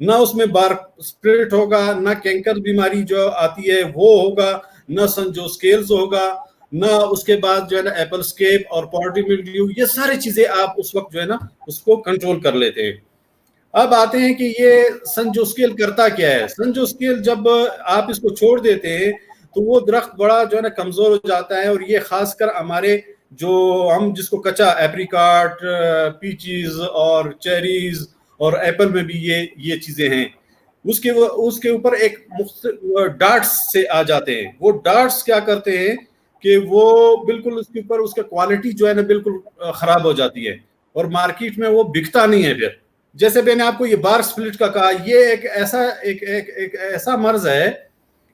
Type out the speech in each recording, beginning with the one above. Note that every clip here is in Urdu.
نہ اس میں بار اسپلٹ ہوگا، نہ کینکر بیماری جو آتی ہے وہ ہوگا، نہ سنجوسکیلز ہوگا، نہ اس کے بعد جو ہے نا ایپل اسکیپ اور پاورٹی ملڈیو، یہ ساری چیزیں آپ اس وقت جو ہے نا اس کو کنٹرول کر لیتے ہیں۔ اب آتے ہیں کہ یہ سنجوسکیل کرتا کیا ہے۔ سنجوسکیل جب آپ اس کو چھوڑ دیتے ہیں تو وہ درخت بڑا جو ہے نا کمزور ہو جاتا ہے، اور یہ خاص کر ہمارے جو ہم جس کو کچا ایپریکاٹ، پیچیز اور چیریز اور ایپل میں بھی یہ چیزیں ہیں، اس کے اوپر ایک ڈاٹس سے آ جاتے ہیں۔ وہ ڈاٹس کیا کرتے ہیں کہ وہ بالکل اس کے اوپر اس کا کوالٹی جو ہے نا بالکل خراب ہو جاتی ہے، اور مارکیٹ میں وہ بکتا نہیں ہے۔ پھر جیسے میں نے آپ کو یہ بار سپلٹ کا کہا، یہ ایک ایسا مرض ہے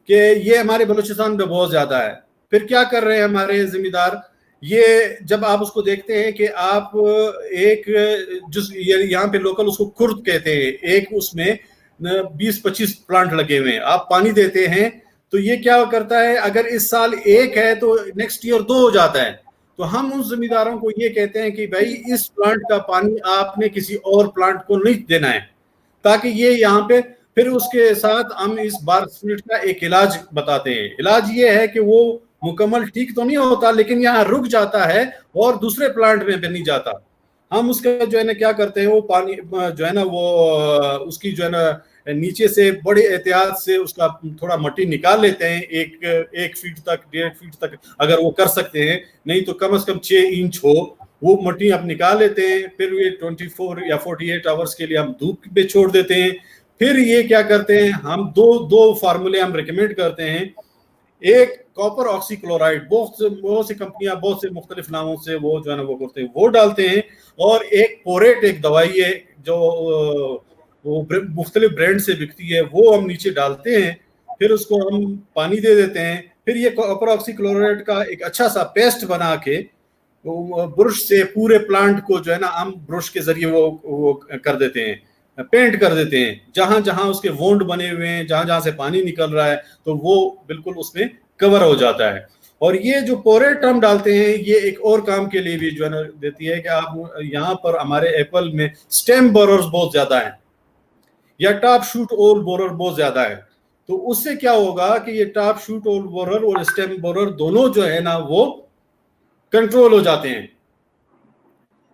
کہ یہ ہمارے بلوچستان میں بہت زیادہ ہے۔ پھر کیا کر رہے ہیں ہمارے ذمہ دار، یہ جب آپ اس کو دیکھتے ہیں کہ آپ ایک یہاں پہ لوکل اس کو کرد کہتے ہیں، ایک اس میں 20-25 پلانٹ لگے ہوئے ہیں، آپ پانی دیتے ہیں تو یہ کیا کرتا ہے، اگر اس سال ایک ہے تو نیکسٹ ایئر 2 ہو جاتا ہے۔ تو ہم ان ذمہ داروں کو یہ کہتے ہیں کہ بھائی اس پلانٹ کا پانی آپ نے کسی اور پلانٹ کو نہیں دینا ہے، تاکہ یہ یہاں پہ پھر اس کے ساتھ ہم اس بار سپلٹ کا ایک علاج بتاتے ہیں۔ علاج یہ ہے کہ وہ مکمل ٹھیک تو نہیں ہوتا، لیکن یہاں رک جاتا ہے اور دوسرے پلانٹ میں بھی نہیں جاتا۔ ہم اس کا جو ہے نا کیا کرتے ہیں، وہ پانی جو ہے نا وہ اس کی جو ہے نا نیچے سے بڑے احتیاط سے اس کا تھوڑا مٹی نکال لیتے ہیں، 1 فیٹ تک 1.5 فیٹ تک اگر وہ کر سکتے ہیں، نہیں تو کم از کم 6 انچ ہو، وہ مٹی آپ نکال لیتے ہیں۔ پھر یہ 24 یا 48 آورس کے لیے ہم دھوپ پہ چھوڑ دیتے ہیں۔ پھر یہ کیا کرتے ہیں، ہم دو فارمولے ہم ریکمینڈ کرتے ہیں۔ ایک کاپر آکسی کلورائڈ، بہت سی کمپنیاں بہت سے مختلف ناموں سے وہ جو ہے نا وہ کرتے ہیں، وہ ڈالتے ہیں۔ اور ایک پوریٹ ایک دوائی ہے جو وہ مختلف برانڈ سے بکتی ہے، وہ ہم نیچے ڈالتے ہیں۔ پھر اس کو ہم پانی دے دیتے ہیں۔ پھر یہ کاپر آکسی کلورائڈ کا ایک اچھا سا پیسٹ بنا کے برش سے پورے پلانٹ کو جو ہے نا ہم برش کے ذریعے وہ کر دیتے ہیں، پینٹ کر دیتے ہیں۔ جہاں جہاں اس کے وونڈ بنے ہوئے ہیں، جہاں جہاں سے پانی نکل رہا ہے، تو وہ بالکل اس میں کور ہو جاتا ہے۔ اور یہ جو پوریٹ ہم ڈالتے ہیں، یہ ایک اور کام کے لیے بھی جو ہے نا دیتی ہے کہ آپ یہاں پر ہمارے ایپل میں سٹیم بوررز بہت زیادہ ہیں، یا ٹاپ شوٹ اول بورر بہت زیادہ ہے۔ تو اس سے کیا ہوگا کہ یہ ٹاپ شوٹ اول بورر اور سٹیم بورر دونوں جو ہے نا وہ کنٹرول ہو جاتے ہیں۔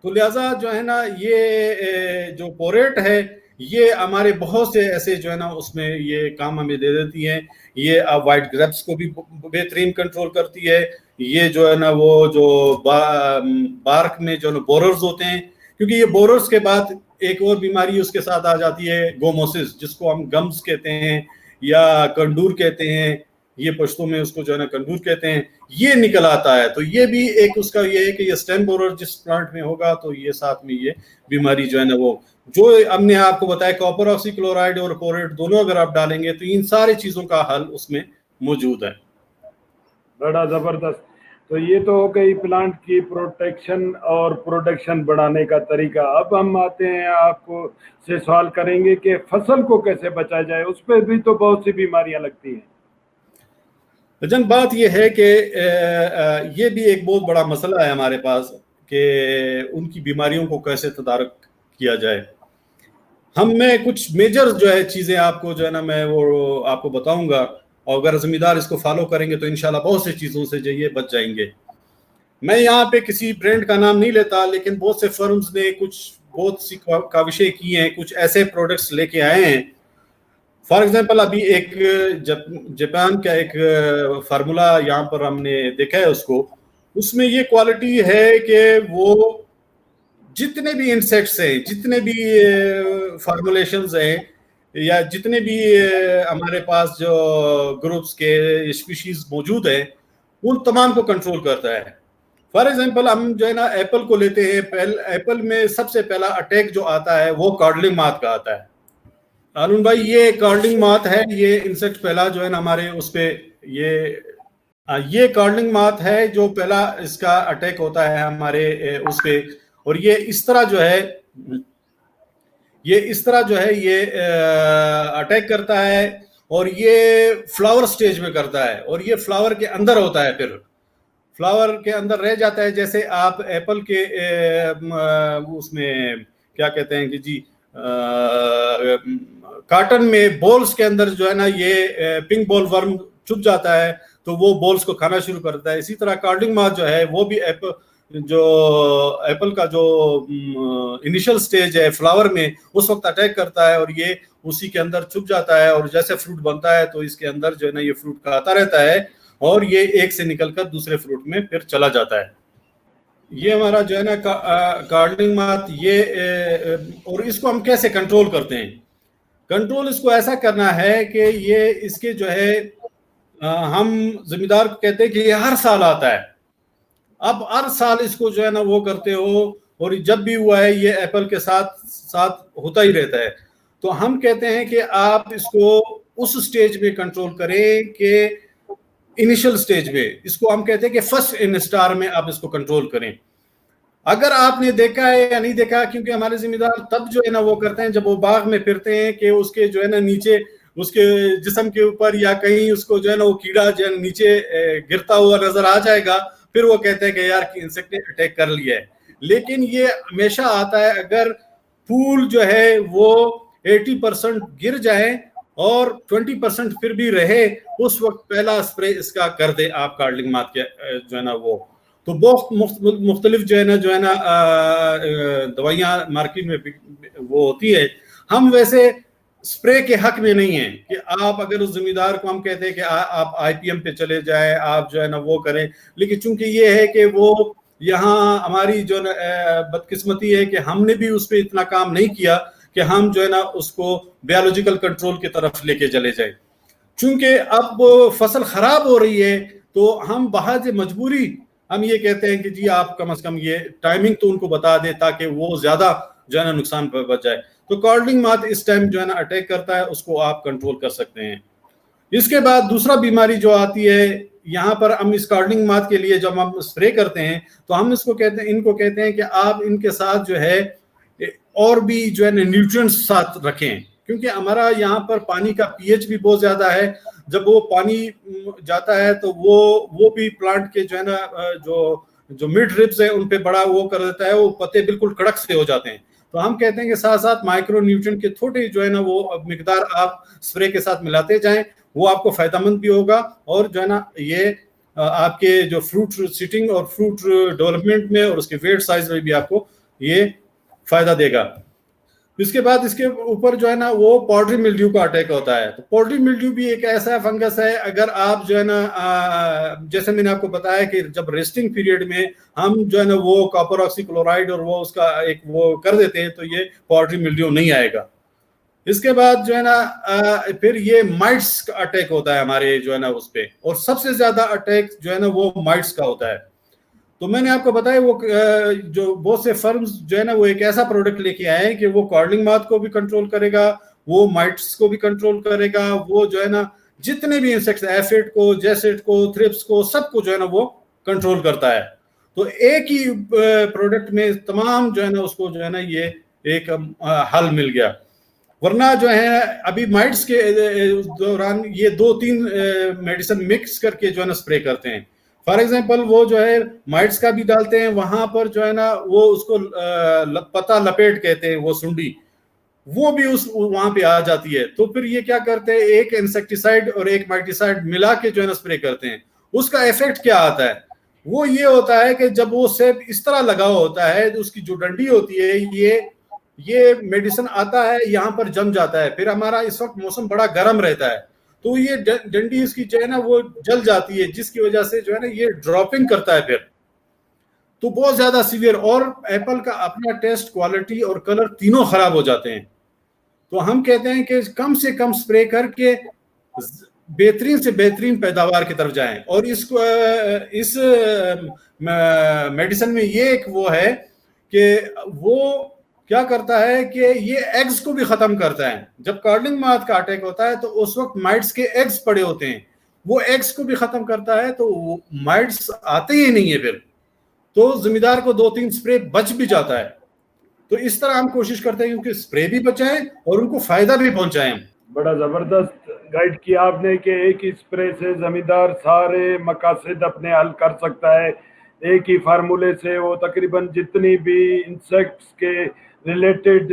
تو لہٰذا جو ہے نا یہ جو پوریٹ ہے، یہ ہمارے بہت سے ایسے جو ہے نا اس میں یہ کام ہمیں دے دیتی ہیں۔ یہ وائٹ گریپس کو بھی بہترین کنٹرول کرتی ہے۔ یہ جو ہے نا وہ جو بارک میں جو بوررز ہوتے ہیں، کیونکہ یہ بوررز کے بعد ایک اور بیماری اس کے ساتھ آ جاتی ہے، گوموسس، جس کو ہم گمز کہتے ہیں یا کنڈور کہتے ہیں، یہ پشتوں میں اس کو جو ہے نا کنڈور کہتے ہیں، یہ نکل آتا ہے۔ تو یہ بھی ایک اس کا یہ ہے کہ یہ سٹیم بورر جس پلانٹ میں ہوگا تو یہ ساتھ میں یہ بیماری جو ہے نا وہ جو ہم نے آپ کو بتایا، کاپر آکسی کلورائڈ اور پوریٹ دونوں اگر آپ ڈالیں گے تو ان ساری چیزوں کا حل اس میں موجود ہے۔ بڑا زبردست۔ تو یہ تو ہو گئی پلانٹ کی پروٹیکشن اور پروڈکشن بڑھانے کا طریقہ۔ اب ہم آتے ہیں آپ کو سے سوال کریں گے کہ فصل کو کیسے بچایا جائے، اس پہ بھی تو بہت سی بیماریاں لگتی ہیں۔ جن بات یہ ہے کہ یہ بھی ایک بہت بڑا مسئلہ ہے ہمارے پاس کہ ان کی بیماریوں کو کیسے تدارک کیا جائے۔ میں کچھ میجر جو ہے چیزیں آپ کو جو ہے نا میں وہ آپ کو بتاؤں گا، اور اگر ذمہ دار اس کو فالو کریں گے تو انشاءاللہ بہت سی چیزوں سے جو یہ بچ جائیں گے۔ میں یہاں پہ کسی برانڈ کا نام نہیں لیتا، لیکن بہت سے فرمز نے کچھ بہت سی کاوشیں کی ہیں، کچھ ایسے پروڈکٹس لے کے آئے ہیں۔ فار ایگزامپل ابھی ایک جاپان کا ایک فارمولا یہاں پر ہم نے دیکھا ہے، اس میں یہ کوالٹی ہے کہ وہ جتنے بھی انسیکٹس ہیں، جتنے بھی فارمولیشنز ہیں، یا جتنے بھی ہمارے پاس جو گروپس کے اسپیشیز موجود ہیں، ان تمام کو کنٹرول کرتا ہے۔ فار ایگزامپل ہم جو ہے نا ایپل کو لیتے ہیں، ایپل میں سب سے پہلا اٹیک جو آتا ہے وہ کارڈلنگ مات کا آتا ہے۔ ہارون بھائی، یہ کارڈلنگ مات ہے، یہ انسیکٹ پہلا جو ہے نا ہمارے اس پہ یہ کارڈلنگ مات ہے جو پہلا اس کا اٹیک ہوتا ہے ہمارے اس پہ، اور یہ اس طرح جو ہے یہ اٹیک کرتا ہے، اور یہ فلاور سٹیج میں کرتا ہے، اور یہ فلاور کے اندر ہوتا ہے، پھر فلاور کے اندر رہ جاتا ہے۔ جیسے آپ ایپل کے اس میں کیا کہتے ہیں کہ جی کاٹن میں بولز کے اندر جو ہے نا یہ پنک بول ورم چھپ جاتا ہے تو وہ بولز کو کھانا شروع کرتا ہے. اسی طرح کارڈنگ مات جو ہے وہ بھی ایپل کا جو انیشل سٹیج ہے فلاور میں اس وقت اٹیک کرتا ہے اور یہ اسی کے اندر چھپ جاتا ہے, اور جیسے فروٹ بنتا ہے تو اس کے اندر جو ہے نا یہ فروٹ کھاتا رہتا ہے اور یہ ایک سے نکل کر دوسرے فروٹ میں پھر چلا جاتا ہے. یہ ہمارا جو ہے نا کارڈنگ مات یہ, اور اس کو ہم کیسے کنٹرول کرتے ہیں؟ کنٹرول اس کو ایسا کرنا ہے کہ یہ اس کے جو ہے ہم ذمہ دار کو کہتے ہیں کہ یہ ہر سال آتا ہے. اب ہر سال اس کو جو ہے نا وہ کرتے ہو, اور جب بھی ہوا ہے یہ ایپل کے ساتھ ہوتا ہی رہتا ہے. تو ہم کہتے ہیں کہ آپ اس کو اس سٹیج میں کنٹرول کریں کہ انیشل سٹیج میں, اس کو ہم کہتے ہیں کہ فرسٹ انسٹار میں آپ اس کو کنٹرول کریں. اگر آپ نے دیکھا ہے یا نہیں دیکھا, کیونکہ ہمارے ذمہ دار تب جو ہے نا وہ کرتے ہیں جب وہ باغ میں پھرتے ہیں کہ اس کے جو ہے نا نیچے اس کے جسم کے اوپر یا کہیں اس کو جو ہے نا وہ کیڑا جو ہے نیچے گرتا ہوا نظر آ جائے گا, پھر وہ کہتے ہیں کہ یار انسیکٹ نے اٹیک کر لیا ہے. لیکن یہ ہمیشہ آتا ہے اگر پھول جو ہے وہ 80% گر جائیں اور 20% پھر بھی رہے, اس وقت پہلا اسپرے اس کا کر دے آپ کارڈنگ مات کے جو ہے نا وہ. تو بہت مختلف جو ہے نا دوائیاں مارکیٹ میں وہ ہوتی ہے. ہم ویسے اسپرے کے حق میں نہیں ہیں کہ آپ اگر اس ذمہ دار کو ہم کہتے ہیں کہ آپ آئی پی ایم پہ چلے جائیں, آپ جو ہے نا وہ کریں, لیکن چونکہ یہ ہے کہ وہ یہاں ہماری جو بدقسمتی ہے کہ ہم نے بھی اس پہ اتنا کام نہیں کیا کہ ہم جو ہے نا اس کو بیولوجیکل کنٹرول کی طرف لے کے چلے جائیں. چونکہ اب فصل خراب ہو رہی ہے تو ہم بہت مجبوری ہم یہ کہتے ہیں کہ جی آپ کم از کم یہ ٹائمنگ تو ان کو بتا دیں تاکہ وہ زیادہ جو ہے نا نقصان پر بچ جائے. تو کارڈنگ مات اس ٹائم جو ہے نا اٹیک کرتا ہے, اس کو آپ کنٹرول کر سکتے ہیں. اس کے بعد دوسرا بیماری جو آتی ہے یہاں پر, ہم اس کارڈنگ مات کے لیے جب ہم اسپرے کرتے ہیں تو ہم اس کو کہتے ہیں, ان کو کہتے ہیں کہ آپ ان کے ساتھ جو ہے اور بھی جو ہے نیوٹرینٹس ساتھ رکھیں, کیونکہ ہمارا یہاں پر پانی کا پی ایچ بھی بہت زیادہ ہے. جب وہ پانی جاتا ہے تو وہ بھی پلانٹ کے جو ہے نا جو مڈ ربز ہیں ان پہ بڑا وہ کر دیتا ہے, وہ پتے بالکل کڑک سے ہو جاتے ہیں. تو ہم کہتے ہیں کہ ساتھ ساتھ مائکرو نیوٹرینٹ کے تھوڑے جو ہے نا وہ مقدار آپ اسپرے کے ساتھ ملاتے جائیں, وہ آپ کو فائدہ مند بھی ہوگا, اور جو ہے نا یہ آپ کے جو فروٹ سیٹنگ اور فروٹ ڈیولپمنٹ میں اور اس کے ویٹ سائز میں بھی آپ کو یہ فائدہ دے گا. اس کے بعد اس کے اوپر جو ہے نا وہ پاؤڈری ملڈیو کا اٹیک ہوتا ہے. تو پاؤڈری ملڈیو بھی ایک ایسا فنگس ہے, اگر آپ جو ہے نا جیسے میں نے آپ کو بتایا کہ جب ریسٹنگ پیریڈ میں ہم جو ہے نا وہ کاپر آکسی کلورائڈ اور وہ اس کا ایک وہ کر دیتے ہیں تو یہ پاؤڈری ملڈیو نہیں آئے گا. اس کے بعد جو ہے نا پھر یہ مائٹس کا اٹیک ہوتا ہے ہمارے جو ہے نا اس پہ, اور سب سے زیادہ اٹیک جو ہے نا وہ مائٹس کا ہوتا ہے. تو میں نے آپ کو بتایا وہ جو بہت سے فرمز جو ہے نا وہ ایک ایسا پروڈکٹ لے کے آئے ہیں کہ وہ کارڈنگ مات کو بھی کنٹرول کرے گا, وہ مائٹس کو بھی کنٹرول کرے گا, وہ جو ہے نا جتنے بھی انسیکٹس ایفیڈ کو, جیسٹ کو, تھرپس کو, سب کو جو ہے نا وہ کنٹرول کرتا ہے. تو ایک ہی پروڈکٹ میں تمام جو ہے نا اس کو جو ہے نا یہ ایک حل مل گیا. ورنہ جو ہے ابھی مائٹس کے دوران یہ 2-3 میڈیسن مکس کر کے جو ہے نا اسپرے کرتے ہیں. فار ایگزامپل وہ جو ہے مائٹس کا بھی ڈالتے ہیں, وہاں پر جو ہے نا وہ اس کو پتا لپیٹ کہتے ہیں, وہ سنڈی وہ بھی وہاں پہ آ جاتی ہے. تو پھر یہ کیا کرتے ہیں, ایک انسیکٹیسائڈ اور ایک مائٹیسائڈ ملا کے جو ہے نا اسپرے کرتے ہیں. اس کا ایفیکٹ کیا آتا ہے, وہ یہ ہوتا ہے کہ جب وہ سیب اس طرح لگا ہوتا ہے, اس کی جو ڈنڈی ہوتی ہے یہ میڈیسن آتا ہے یہاں پر جم جاتا ہے. پھر ہمارا اس وقت موسم بڑا گرم رہتا ہے تو یہ ڈنڈی اس کی جو ہے نا وہ جل جاتی ہے, جس کی وجہ سے جو ہے نا یہ ڈراپنگ کرتا ہے پھر تو بہت زیادہ سیویئر, اور ایپل کا اپنا ٹیسٹ, کوالٹی اور کلر تینوں خراب ہو جاتے ہیں. تو ہم کہتے ہیں کہ کم سے کم سپرے کر کے بہترین سے بہترین پیداوار کی طرف جائیں. اور اس میڈیسن میں یہ ایک وہ ہے کہ وہ کیا کرتا ہے کہ یہ ایگز کو بھی ختم کرتا ہے. جب کارڈنگ مات کا اٹیک ہوتا ہے تو اس وقت مائٹس کے ایگز پڑے ہوتے ہیں, وہ ایگز کو بھی ختم کرتا ہے, تو مائٹس آتے ہی نہیں ہے پھر, تو ذمہ دار کو 2-3 سپرے بچ بھی جاتا ہے. تو اس طرح ہم کوشش کرتے ہیں کہ سپرے بھی بچائیں اور ان کو فائدہ بھی پہنچائیں. بڑا زبردست گائیڈ کیا آپ نے کہ ایک ہی سپرے سے زمیندار سارے مقاصد اپنے حل کر سکتا ہے. ایک ہی فارمولے سے وہ تقریباً جتنی بھی انسیکٹس کے ریلیٹڈ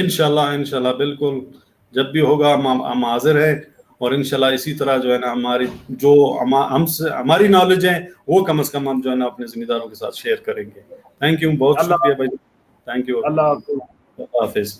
انشاءاللہ بالکل، جب بھی ہوگا ہم حاضر ہیں، اور انشاءاللہ اسی طرح جو ہے نا ہماری نالج ہے وہ کم از کم ہم جو ہے نا اپنے ذمہ داروں کے ساتھ شیئر کریں گے. تھینک یو، بہت شکریہ بھائی، تھینک یو، اللہ حافظ. اللہ حافظ.